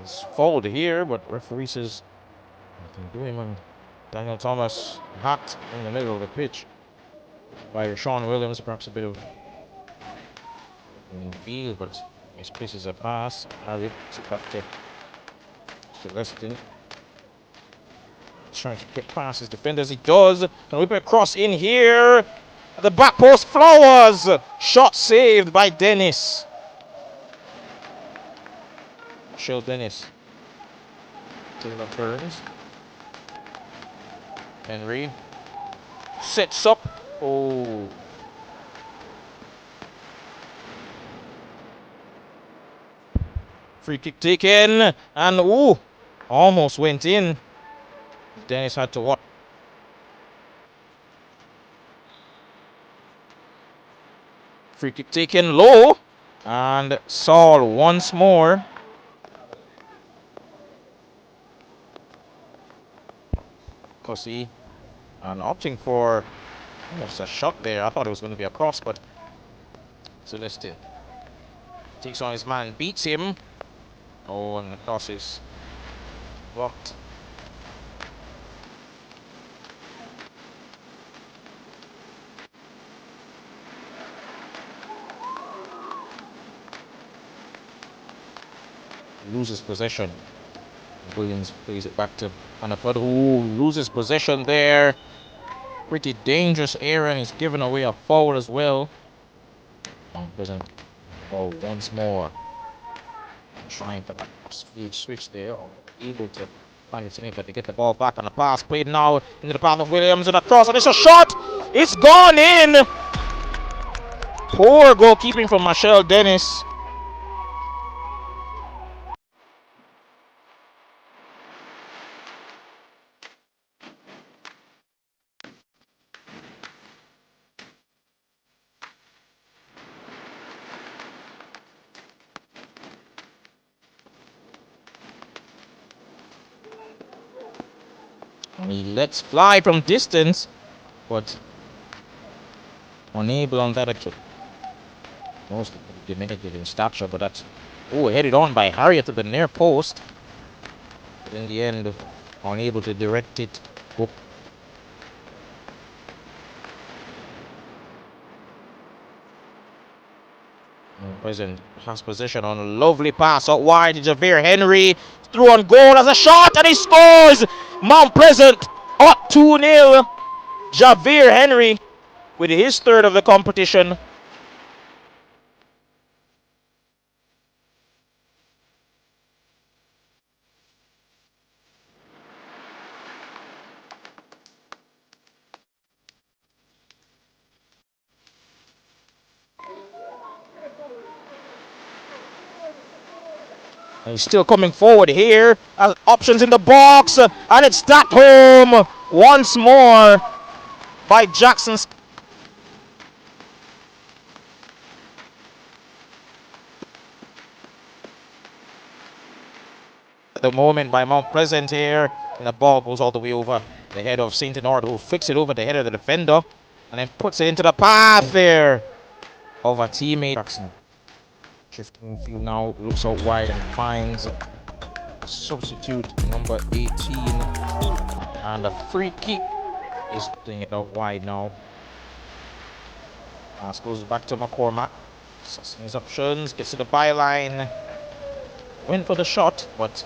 It's fouled here, but referee says nothing to him. And Daniel Thomas hacked in the middle of the pitch by Sean Williams. Perhaps a bit of in field, but misplaces a pass. Ali to Celestin. Trying to get past his defenders. He does. And whip it across in here. At the back post, Flowers. Shot saved by Dennis. Michelle Dennis. Taylor turns. Henry. Sets up. Oh. Free kick taken. And ooh. Almost went in. Dennis had to what? Free kick taken low. And Saul once more. Cossie. And opting for almost a shot there. I thought it was going to be a cross, but Celestin takes on his man, beats him. Oh, and the cross is blocked. Loses possession. Williams plays it back to Hanaford, who loses possession there. Pretty dangerous area, and he's given away a foul as well. Doesn't. Oh, once more. Trying to speed switch there. Able to find it in, but they get the ball back on the pass. Played now into the path of Williams and a cross, and it's a shot! It's gone in! Poor goalkeeping from Michelle Dennis. He lets fly from distance, but unable on that actually. Most diminutive in stature, but that's headed on by Harriet to the near post. But in the end, unable to direct it. Up. Present has possession on a lovely pass out wide to Javier Henry. Through on goal as a shot, and he scores! Mount Pleasant up 2-0. Javier Henry with his third of the competition. And he's still coming forward here. Options in the box, and it's that home once more by Jackson. At the moment by Mount Pleasant here, and the ball goes all the way over the head of St. Honord, who flicks it over the head of the defender and then puts it into the path there of a teammate. Jackson drifting field now, looks out wide and finds substitute number 18, and a free kick is putting it out wide now. Pass goes back to McCormack. His options, gets to the byline, went for the shot, but